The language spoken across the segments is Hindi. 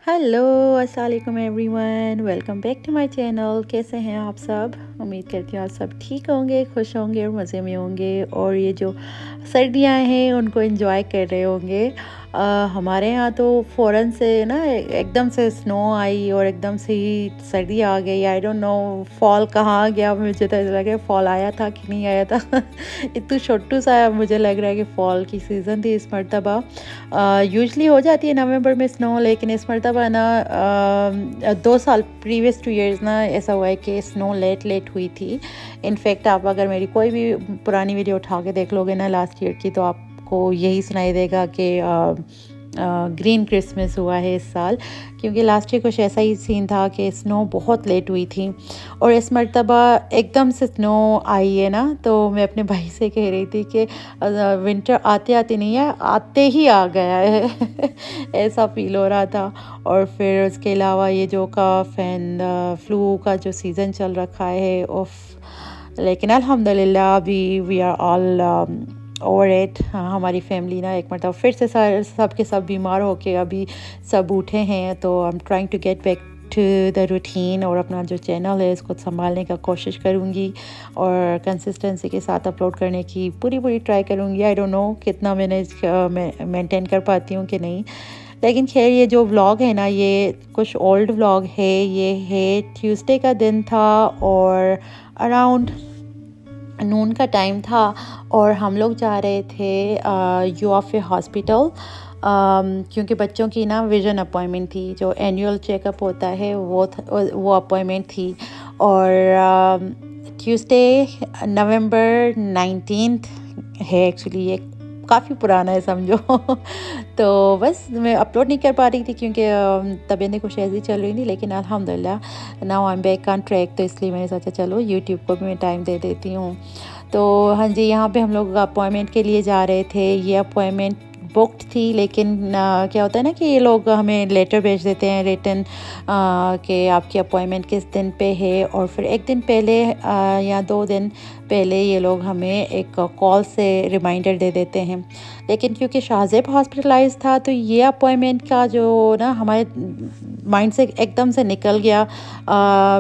हेलो अस्सलाम वालेकुम everyone, welcome back to my channel. कैसे हैं आप सब? उम्मीद करती हूँ आप सब ठीक होंगे, खुश होंगे और मज़े में होंगे और ये जो सर्दियाँ हैं उनको एंजॉय कर रहे होंगे। हमारे यहाँ तो फ़ौरन से ना एकदम से स्नो आई और एकदम से ही सर्दी आ गई। आई डोंट नो फॉल कहाँ गया। मुझे तो ऐसा लग रहा है फॉल आया था कि नहीं आया था। इतना छोटू सा मुझे लग रहा है कि फ़ॉल की सीज़न थी इस मरतबा। यूजली हो जाती है नवंबर में स्नो, लेकिन इस मरतबा ना 2 साल प्रीवियस 2 इयर्स ना ऐसा हुआ है कि स्नो लेट हुई थी। इनफैक्ट आप अगर मेरी कोई भी पुरानी वीडियो उठा के देख लोगे ना लास्ट ईयर की, तो आपको यही सुनाई देगा कि ग्रीन क्रिसमस हुआ है इस साल, क्योंकि लास्ट ईयर कुछ ऐसा ही सीन था कि स्नो बहुत लेट हुई थी और इस मरतबा एकदम से स्नो आई है ना। तो मैं अपने भाई से कह रही थी कि विंटर आते आते नहीं है, आते ही आ गया है। ऐसा फील हो रहा था। और फिर उसके अलावा ये जो कफ एंड फ्लू का जो सीज़न चल रखा है उफ, लेकिन अल्हम्दुलिल्लाह अभी we are all over it. हमारी फैमिली ना एक मतलब फिर से सब के सब बीमार होके अभी सब उठे हैं। तो I am trying to get back to the routine और अपना जो चैनल है इसको संभालने का कोशिश करूँगी और कंसिस्टेंसी के साथ अपलोड करने की पूरी ट्राई करूँगी। आई डोंट नो कितना मैंने मेंटेन कर पाती हूँ कि नहीं, लेकिन खैर ये जो व्लॉग है ना ये कुछ ओल्ड व्लॉग है। ये है ट्यूसडे का दिन था और अराउंड नून का टाइम था और हम लोग जा रहे थे यूआफए हॉस्पिटल, क्योंकि बच्चों की ना विज़न अपॉइंटमेंट थी। जो एनुअल चेकअप होता है वो अपॉइंटमेंट थी। और ट्यूसडे नवंबर 19 है एक्चुअली। ये काफ़ी पुराना है समझो। तो बस मैं अपलोड नहीं कर पा रही थी क्योंकि तबीयतें कुछ ऐसी चल रही थी, लेकिन अल्हम्दुलिल्लाह now I am back on track. तो इसलिए मैंने सोचा चलो यूट्यूब को भी मैं टाइम दे देती हूँ। तो हाँ जी, यहाँ पे हम लोग अपॉइंटमेंट के लिए जा रहे थे। ये अपॉइंटमेंट बुक्ड थी, लेकिन क्या होता है ना कि ये लोग हमें लेटर भेज देते हैं रिटन कि आपकी अपॉइंटमेंट किस दिन पे है, और फिर एक दिन पहले या 2 दिन पहले ये लोग हमें एक कॉल से रिमाइंडर दे देते हैं। लेकिन क्योंकि शाहजेब हॉस्पिटलाइज था तो ये अपॉइंटमेंट का जो ना हमारे माइंड से एकदम से निकल गया।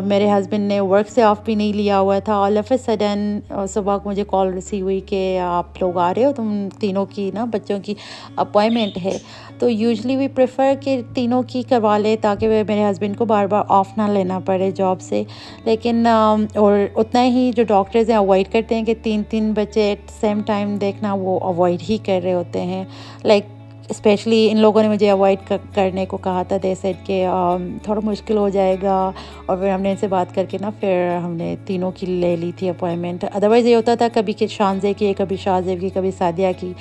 मेरे हस्बैंड ने वर्क से ऑफ भी नहीं लिया हुआ था। ऑल ऑफ ए सडन सुबह मुझे कॉल रिसीव हुई कि आप लोग आ रहे हो, तुम तीनों की ना बच्चों की अपॉइंटमेंट है। तो यूजली वी प्रेफर कि तीनों की करवा ले ताकि मेरे हस्बैंड को बार बार ऑफ ना लेना पड़े जॉब से। लेकिन और उतना ही जो डॉक्टर्स हैं अवॉइड करते हैं कि तीन बच्चे एट सेम टाइम देखना, वो अवॉइड ही कर रहे होते हैं। लाइक स्पेशली इन लोगों ने मुझे अवॉइड करने को कहा था। दे सेड कि थोड़ा मुश्किल हो जाएगा। और फिर हमने इनसे बात करके ना फिर हमने तीनों की ले ली थी अपॉइंटमेंट। अदरवाइज़ ये होता था कभी कि शानजे की, कभी शाहजेब की, कभी सादिया की,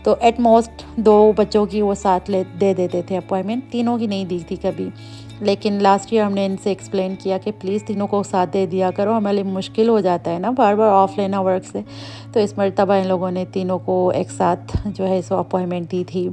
तो एट मोस्ट 2 बच्चों की वो साथ दे देते थे अपॉइंटमेंट। तीनों की नहीं दी थी कभी। लेकिन लास्ट ईयर हमने इनसे एक्सप्लेन किया कि प्लीज़ तीनों को साथ दे दिया करो, हमारे लिए मुश्किल हो जाता है ना बार बार ऑफ लेना वर्क से। तो इस मरतबा इन लोगों ने तीनों को एक साथ जो है सो अपॉइंटमेंट दी थी।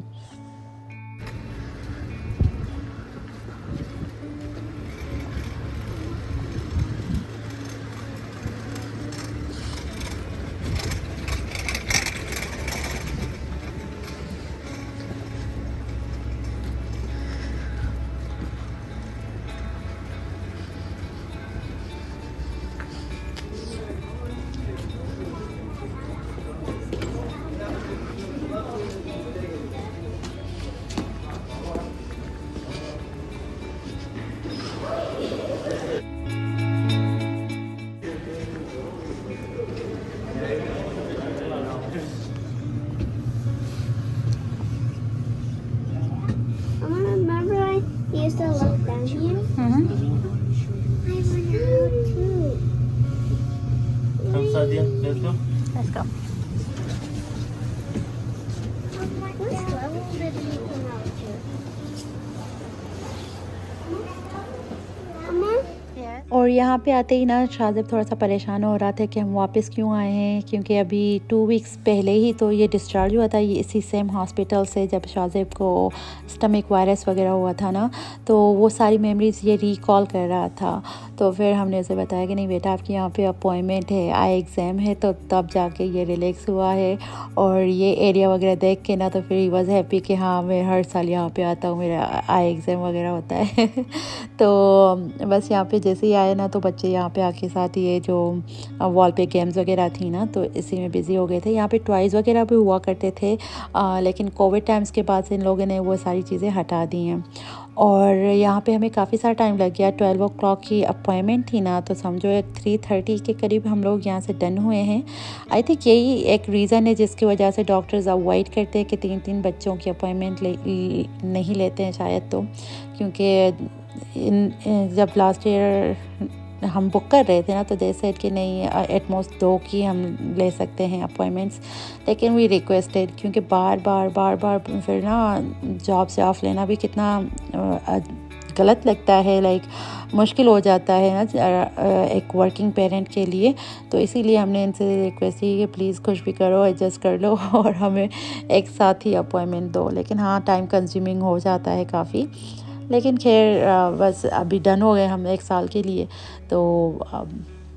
Remember I used to look down here? I went out too. Come, Sadia, let's go. Let's go. Which level did you come out to? Mama? Yes. और यहाँ पे आते ही ना शाज़िब थोड़ा सा परेशान हो रहा था कि हम वापस क्यों आए हैं, क्योंकि अभी 2 वीक्स पहले ही तो ये डिस्चार्ज हुआ था, ये इसी सेम हॉस्पिटल से, जब शाज़िब को स्टमक वायरस वगैरह हुआ था ना, तो वो सारी मेमोरीज़ ये रिकॉल कर रहा था। तो फिर हमने उसे बताया कि नहीं बेटा, आपकी यहाँ पे अपॉइंटमेंट है, आई एग्ज़ाम है, तो तब जाके ये रिलैक्स हुआ है। और ये एरिया वगैरह देख के ना तो फिर ही वॉज हैप्पी कि हाँ मैं हर साल यहाँ पे आता हूँ, मेरा आई एग्ज़ाम वगैरह होता है। तो बस यहाँ पे जैसे ही आए ना तो बच्चे यहाँ पे आके साथ ये जो वॉल पे गेम्स वगैरह थी ना तो इसी में बिज़ी हो गए थे। यहाँ पे टॉयज़ वगैरह भी हुआ करते थे, लेकिन कोविड टाइम्स के बाद से इन लोगों ने वो सारी चीज़ें हटा दी हैं। और यहाँ पे हमें काफ़ी सारा टाइम लग गया, 12 o'clock की अपॉइंटमेंट थी ना, तो समझो 3:30 के करीब हम लोग यहाँ से डन हुए हैं। आई थिंक यही एक रीज़न है जिसकी वजह से डॉक्टर्स अवॉइड करते हैं कि 3-3 बच्चों की अपॉइंटमेंट नहीं लेते हैं शायद, तो क्योंकि जब लास्ट ईयर हम बुक कर रहे थे ना तो दे सेड कि नहीं एटमोस्ट 2 की हम ले सकते हैं अपॉइंटमेंट्स, लेकिन वी रिक्वेस्टेड, क्योंकि बार बार फिर ना जॉब से ऑफ लेना भी कितना गलत लगता है, लाइक मुश्किल हो जाता है ना एक वर्किंग पेरेंट के लिए। तो इसीलिए हमने इनसे रिक्वेस्ट की कि प्लीज़ कुछ भी करो, एडजस्ट कर लो और हमें एक साथ ही अपॉइंटमेंट दो। लेकिन हाँ, टाइम कंज्यूमिंग हो जाता है काफ़ी, लेकिन खैर बस अभी डन हो गए हम 1 साल के लिए, तो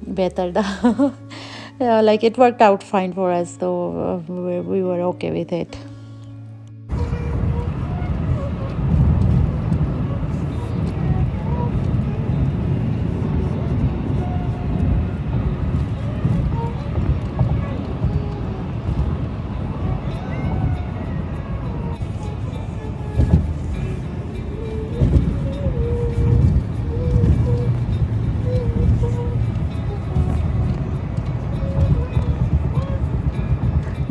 बेहतर था। Like it worked out fine for us, तो we were okay with it.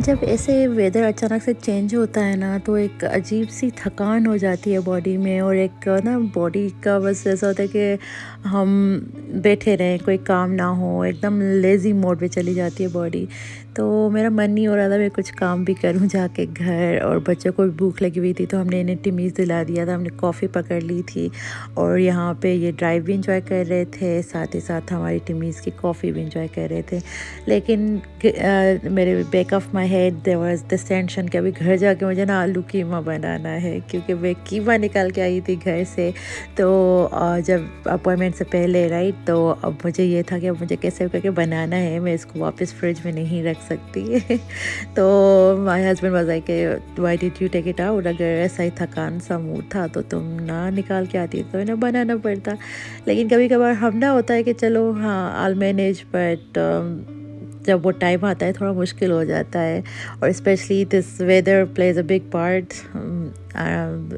जब ऐसे वेदर अचानक से चेंज होता है ना तो एक अजीब सी थकान हो जाती है बॉडी में, और एक ना बॉडी का बस ऐसा होता है कि हम बैठे रहें, कोई काम ना हो, एकदम लेज़ी मोड पे चली जाती है बॉडी। तो मेरा मन नहीं हो रहा था मैं कुछ काम भी करूं जाके घर, और बच्चों को भी भूख लगी हुई थी तो हमने इन्हें टिमीज़ दिला दिया था, हमने कॉफ़ी पकड़ ली थी और यहाँ पे ये ड्राइव भी इंजॉय कर रहे थे, साथ ही साथ हमारी टिमीज़ की कॉफ़ी भी इंजॉय कर रहे थे। लेकिन मेरे back of my head there was this tension कि अभी घर जाके मुझे ना आलू कीमा बनाना है, क्योंकि मैं कीमा निकाल के आई थी घर से, तो जब अपॉइंटमेंट से पहले, राइट, तो अब मुझे ये था कि अब मुझे कैसे करके बनाना है, मैं इसको वापस फ्रिज में नहीं रख सकती। तो my husband was like why did you take it out, अगर ऐसा ही थकान सा मूड था तो तुम ना निकाल के आती तो इन्हें बनाना पड़ता। लेकिन कभी कभार हम ना होता है कि चलो हाँ आई मैनेज, बट जब वो टाइम आता है थोड़ा मुश्किल हो जाता है, और specially this weather plays a big part.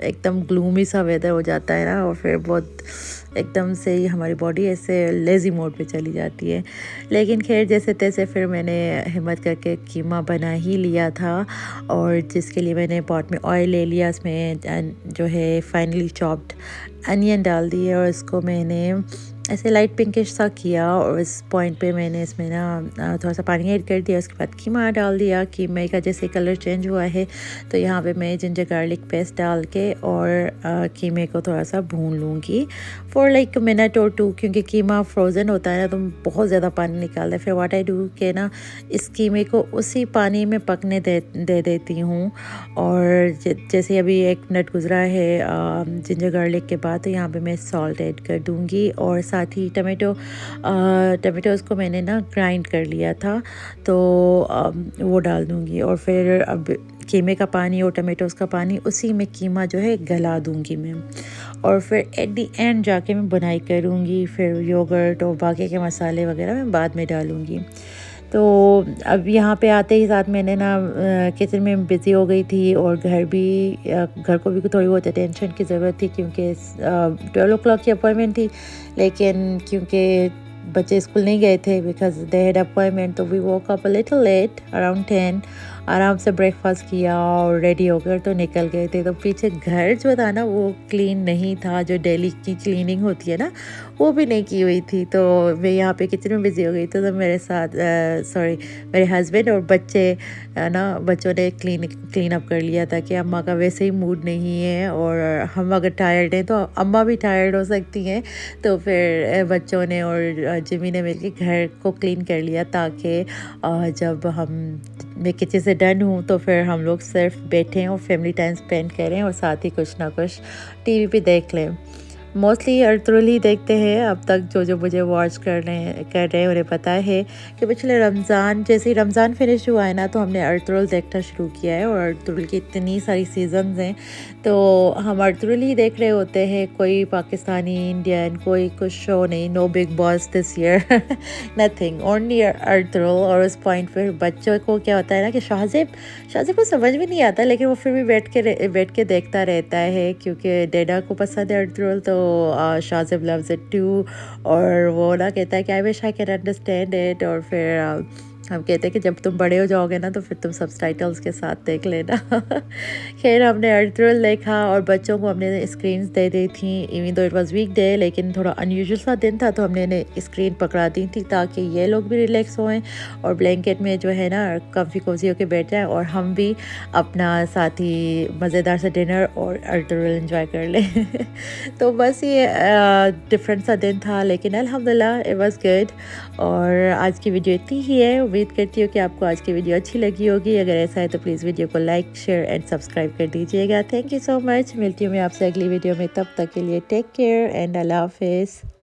एकदम ग्लूमी सा वेदर हो जाता है ना, और फिर बहुत एकदम से ही हमारी बॉडी ऐसे लेज़ी मोड पे चली जाती है। लेकिन खैर जैसे तैसे फिर मैंने हिम्मत करके कीमा बना ही लिया था, और जिसके लिए मैंने पॉट में ऑयल ले लिया, उसमें जो है फाइनली चॉप्ड अनियन डाल दिए, और इसको मैंने ऐसे लाइट पिंकिश सा किया, और इस पॉइंट पे मैंने इसमें ना थोड़ा सा पानी ऐड कर दिया, उसके बाद कीमा डाल दिया। कीमे का जैसे कलर चेंज हुआ है तो यहाँ पे मैं जिंजर गार्लिक पेस्ट डाल के और कीमे को थोड़ा सा भून लूँगी फॉर लाइक मिनट और 2, क्योंकि कीमा फ्रोज़न होता है ना तो बहुत ज़्यादा पानी निकालता है। फिर व्हाट आई डू के ना इस कीमे को उसी पानी में पकने दे देती हूँ, और जैसे अभी 1 मिनट गुजरा है जिंजर गार्लिक के बाद, तो यहाँ पे मैं सॉल्ट ऐड कर दूँगी, और साथ ही टमाटोज़ को मैंने ना ग्राइंड कर लिया था तो वो डाल दूँगी, और फिर अब कीमे का पानी और टमाटोज़ का पानी उसी में कीमा जो है गला दूँगी मैं, और फिर एट दी एंड जाके मैं बुनाई करूँगी। फिर योगर्ट और बाकी के मसाले वगैरह मैं बाद में डालूँगी। तो अब यहाँ पे आते ही साथ मैंने ना किचन में बिज़ी हो गई थी, और घर को भी थोड़ी बहुत अटेंशन की ज़रूरत थी, क्योंकि 12 o'clock की अपॉइंटमेंट थी, लेकिन क्योंकि बच्चे स्कूल नहीं गए थे बिकॉज दे हैड अपॉइंटमेंट, तो we woke up a little late around 10, आराम से ब्रेकफास्ट किया और रेडी होकर तो निकल गए थे। तो पीछे घर जो था ना वो क्लीन नहीं था, जो डेली की क्लीनिंग होती है ना वो भी नहीं की हुई थी। तो मैं यहाँ पे किचन में बिज़ी हो गई तो मेरे साथ मेरे हस्बैंड और बच्चे ना, बच्चों ने क्लीन अप कर लिया था कि अम्मा का वैसे ही मूड नहीं है और हम अगर टायर्ड हैं तो अम्मा भी टायर्ड हो सकती हैं। तो फिर बच्चों ने और जिमी ने मिलकर घर को क्लीन कर लिया ताकि जब मैं किचन से डन हूँ तो फिर हम लोग सिर्फ बैठें और फैमिली टाइम स्पेंड करें और साथ ही कुछ ना कुछ टीवी पे देख लें। मोस्टली अर्तुगरुल ही देखते हैं अब तक, जो मुझे वॉच कर रहे हैं उन्हें पता है कि पिछले रमज़ान, जैसे ही रमज़ान फिनिश हुआ है ना तो हमने अर्तुगरुल देखना शुरू किया है। और अर्तुगरुल की इतनी सारी सीजन्स हैं तो हम अर्तुगरुल ही देख रहे होते हैं, कोई पाकिस्तानी, इंडियन, कोई कुछ शो नहीं। No big boss this year, nothing, only Ertugrul. और उस पॉइंट पर बच्चों को क्या होता है ना कि शाहज़ेब को समझ में नहीं आता, लेकिन वो फिर भी बैठ के देखता रहता है क्योंकि डैडा को पसंद है अर्तुगरुल। तो शाहज़ेब लव्स इट टू, और वो ना कहता है कि I wish I can understand it. और फिर हम कहते हैं कि जब तुम बड़े हो जाओगे ना तो फिर तुम सबटाइटल्स के साथ देख लेना। खैर हमने अर्तुगरुल देखा और बच्चों को हमने स्क्रीन्स दे दी थी। Even though it was week day, लेकिन थोड़ा अनयूजुअल सा दिन था तो हमने इन्हें स्क्रीन पकड़ा दी थी ताकि ये लोग भी रिलैक्स होएं और ब्लैंकेट में जो है ना काफ़ी कोजी होकर बैठ जाएँ और हम भी अपना साथ ही मज़ेदार सा डिनर और अर्तुगरुल एंजॉय कर लें। तो बस ये डिफरेंट सा दिन था, लेकिन अल्हम्दुलिल्लाह इट वाज गुड। और आज की वीडियो इतनी ही है। उम्मीद करती हूँ कि आपको आज की वीडियो अच्छी लगी होगी। अगर ऐसा है तो प्लीज़ वीडियो को लाइक, शेयर एंड सब्सक्राइब कर दीजिएगा। Thank you so much. मिलती हूँ मैं आपसे अगली वीडियो में, तब तक के लिए टेक केयर एंड अल्लाह हाफिज़।